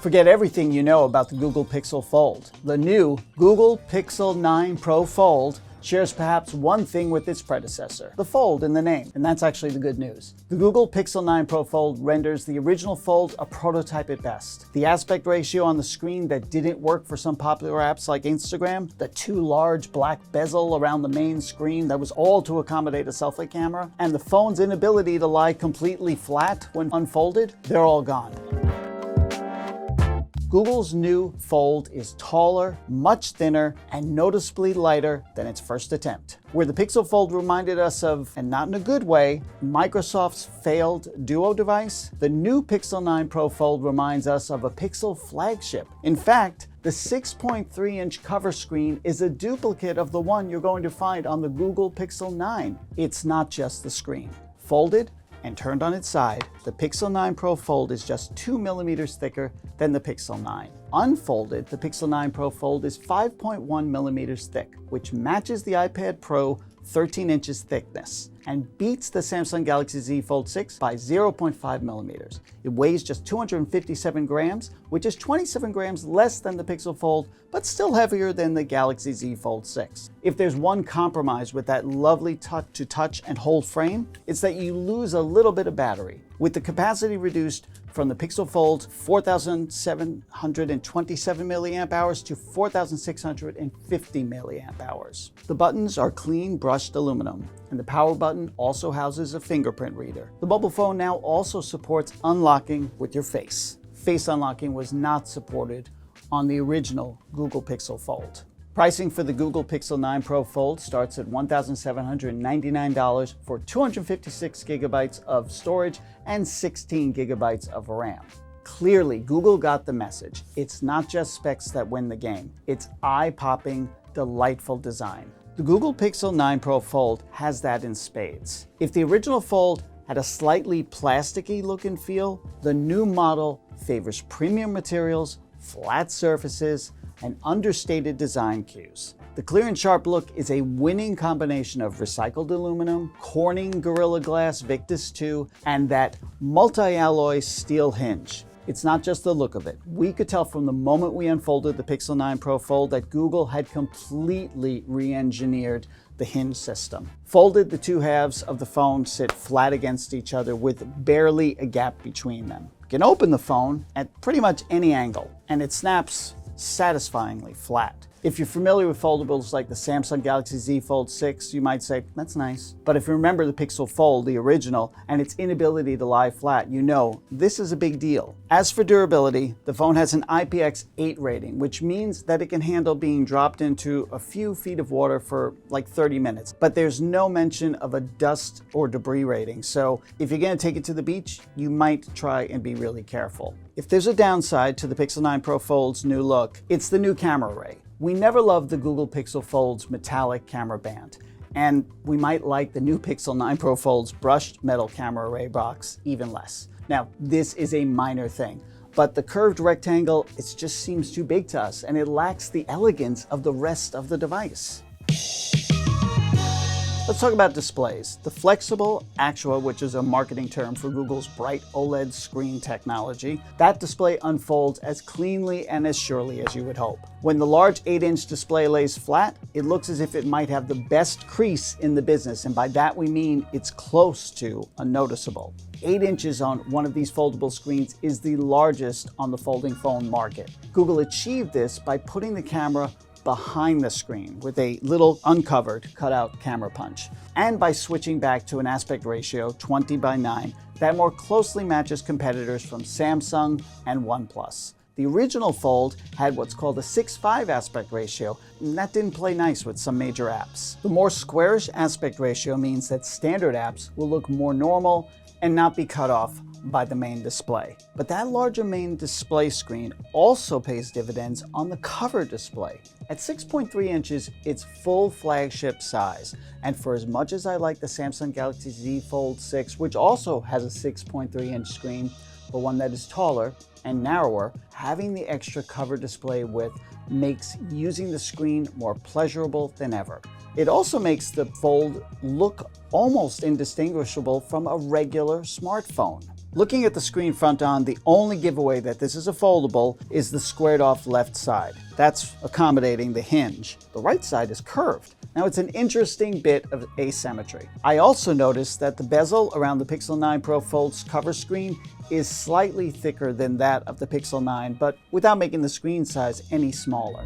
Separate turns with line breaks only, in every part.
Forget everything you know about the Google Pixel Fold. The new Google Pixel 9 Pro Fold shares perhaps one thing with its predecessor, the fold in the name, and that's actually the good news. The Google Pixel 9 Pro Fold renders the original Fold a prototype at best. The aspect ratio on the screen that didn't work for some popular apps like Instagram, the too large black bezel around the main screen that was all to accommodate a selfie camera, and the phone's inability to lie completely flat when unfolded, they're all gone. Google's new Fold is taller, much thinner, and noticeably lighter than its first attempt. Where the Pixel Fold reminded us of, and not in a good way, Microsoft's failed Duo device, the new Pixel 9 Pro Fold reminds us of a Pixel flagship. In fact, the 6.3-inch cover screen is a duplicate of the one you're going to find on the Google Pixel 9. It's not just the screen. Folded and turned on its side, the Pixel 9 Pro Fold is just 2 millimeters thicker than the Pixel 9. Unfolded, the Pixel 9 Pro Fold is 5.1 millimeters thick, which matches the iPad Pro 13 inches thickness and beats the Samsung Galaxy Z Fold 6 by 0.5 millimeters. It weighs just 257 grams, which is 27 grams less than the Pixel Fold, but still heavier than the Galaxy Z Fold 6. If there's one compromise with that lovely touch and hold frame, it's that you lose a little bit of battery. With the capacity reduced from the Pixel Fold 4,727 milliamp hours to 4,650 milliamp hours. The buttons are clean brushed aluminum, and the power button also houses a fingerprint reader. The mobile phone now also supports unlocking with your face. Face unlocking was not supported on the original Google Pixel Fold. Pricing for the Google Pixel 9 Pro Fold starts at $1,799 for 256 gigabytes of storage and 16 gigabytes of RAM. Clearly, Google got the message. It's not just specs that win the game. It's eye-popping, delightful design. The Google Pixel 9 Pro Fold has that in spades. If the original Fold had a slightly plasticky look and feel, the new model favors premium materials, flat surfaces, and understated design cues. The clear and sharp look is a winning combination of recycled aluminum, Corning Gorilla Glass Victus 2, and that multi-alloy steel hinge. It's not just the look of it. We could tell from the moment we unfolded the Pixel 9 Pro Fold that Google had completely re-engineered the hinge system. Folded, the two halves of the phone sit flat against each other with barely a gap between them. You can open the phone at pretty much any angle, and it snaps satisfyingly flat. If you're familiar with foldables like the Samsung Galaxy Z Fold 6, you might say, that's nice. But if you remember the Pixel Fold, the original, and its inability to lie flat, you know this is a big deal. As for durability, the phone has an IPX8 rating, which means that it can handle being dropped into a few feet of water for like 30 minutes. But there's no mention of a dust or debris rating, so if you're gonna take it to the beach, you might try and be really careful. If there's a downside to the Pixel 9 Pro Fold's new look, it's the new camera array. We never loved the Google Pixel Fold's metallic camera band, and we might like the new Pixel 9 Pro Fold's brushed metal camera array box even less. Now, this is a minor thing, but the curved rectangle, it just seems too big to us, and it lacks the elegance of the rest of the device. Let's talk about displays. The flexible Actua, which is a marketing term for Google's bright OLED screen technology, that display unfolds as cleanly and as surely as you would hope. When the large 8-inch display lays flat, it looks as if it might have the best crease in the business, and by that we mean it's close to unnoticeable. 8 inches on one of these foldable screens is the largest on the folding phone market. Google achieved this by putting the camera behind the screen with a little uncovered cutout camera punch, and by switching back to an aspect ratio 20:9 that more closely matches competitors from Samsung and OnePlus. The original Fold had what's called a 6:5 aspect ratio, and that didn't play nice with some major apps. The more squarish aspect ratio means that standard apps will look more normal and not be cut off by the main display. But that larger main display screen also pays dividends on the cover display. At 6.3 inches, it's full flagship size. And for as much as I like the Samsung Galaxy Z Fold 6, which also has a 6.3-inch screen, but one that is taller and narrower, having the extra cover display width makes using the screen more pleasurable than ever. It also makes the Fold look almost indistinguishable from a regular smartphone. Looking at the screen front on, the only giveaway that this is a foldable is the squared off left side. That's accommodating the hinge. The right side is curved. Now it's an interesting bit of asymmetry. I also noticed that the bezel around the Pixel 9 Pro Fold's cover screen is slightly thicker than that of the Pixel 9, but without making the screen size any smaller.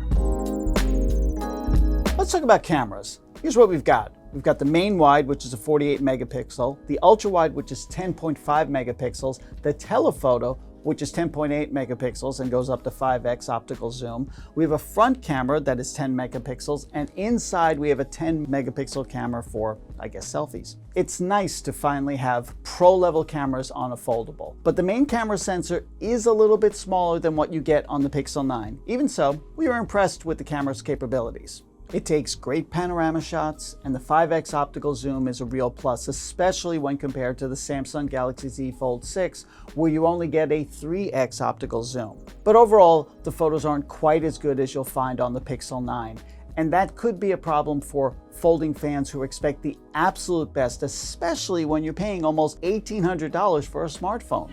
Let's talk about cameras. Here's what we've got. We've got the main wide, which is a 48 megapixel, the ultra wide, which is 10.5 megapixels, the telephoto, which is 10.8 megapixels and goes up to 5x optical zoom. We have a front camera that is 10 megapixels, and inside we have a 10 megapixel camera for, I guess, selfies. It's nice to finally have pro-level cameras on a foldable, but the main camera sensor is a little bit smaller than what you get on the Pixel 9. Even so, we were impressed with the camera's capabilities. It takes great panorama shots, and the 5x optical zoom is a real plus, especially when compared to the Samsung Galaxy Z Fold 6, where you only get a 3x optical zoom. But overall, the photos aren't quite as good as you'll find on the Pixel 9, and that could be a problem for folding fans who expect the absolute best, especially when you're paying almost $1,800 for a smartphone.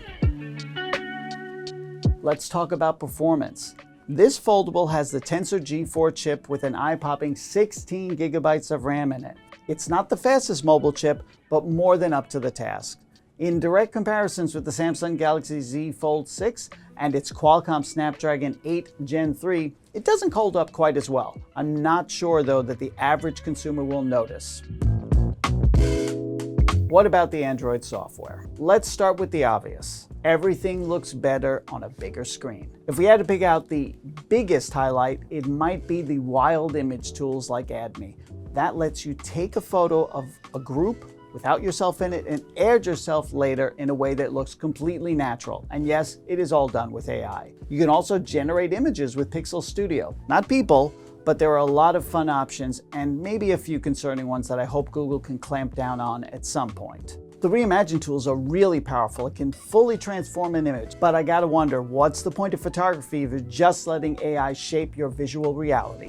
Let's talk about performance. This foldable has the Tensor G4 chip with an eye-popping 16 gigabytes of RAM in it. It's not the fastest mobile chip, but more than up to the task. In direct comparisons with the Samsung Galaxy Z Fold 6 and its Qualcomm Snapdragon 8 Gen 3, it doesn't hold up quite as well. I'm not sure, though, that the average consumer will notice. What about the Android software? Let's start with the obvious. Everything looks better on a bigger screen. If we had to pick out the biggest highlight, it might be the wild image tools like AddMe. That lets you take a photo of a group without yourself in it and add yourself later in a way that looks completely natural. And yes, it is all done with AI. You can also generate images with Pixel Studio. Not people, but there are a lot of fun options and maybe a few concerning ones that I hope Google can clamp down on at some point. The Reimagine tools are really powerful. It can fully transform an image, but I gotta wonder, what's the point of photography if you're just letting AI shape your visual reality?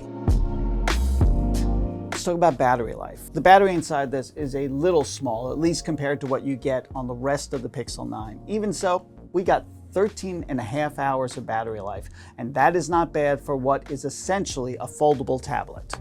Let's talk about battery life. The battery inside this is a little small, at least compared to what you get on the rest of the Pixel 9. Even so, we got 13.5 hours of battery life, and that is not bad for what is essentially a foldable tablet.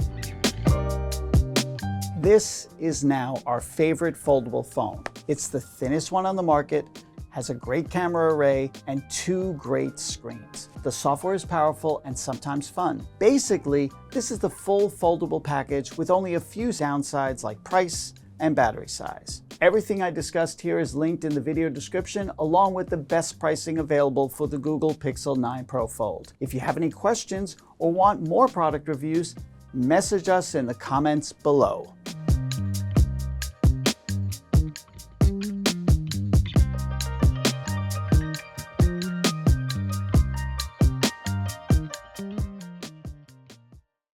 This is now our favorite foldable phone. It's the thinnest one on the market, has a great camera array, and 2 great screens. The software is powerful and sometimes fun. Basically, this is the full foldable package with only a few downsides like price and battery size. Everything I discussed here is linked in the video description, along with the best pricing available for the Google Pixel 9 Pro Fold. If you have any questions or want more product reviews, message us in the comments below.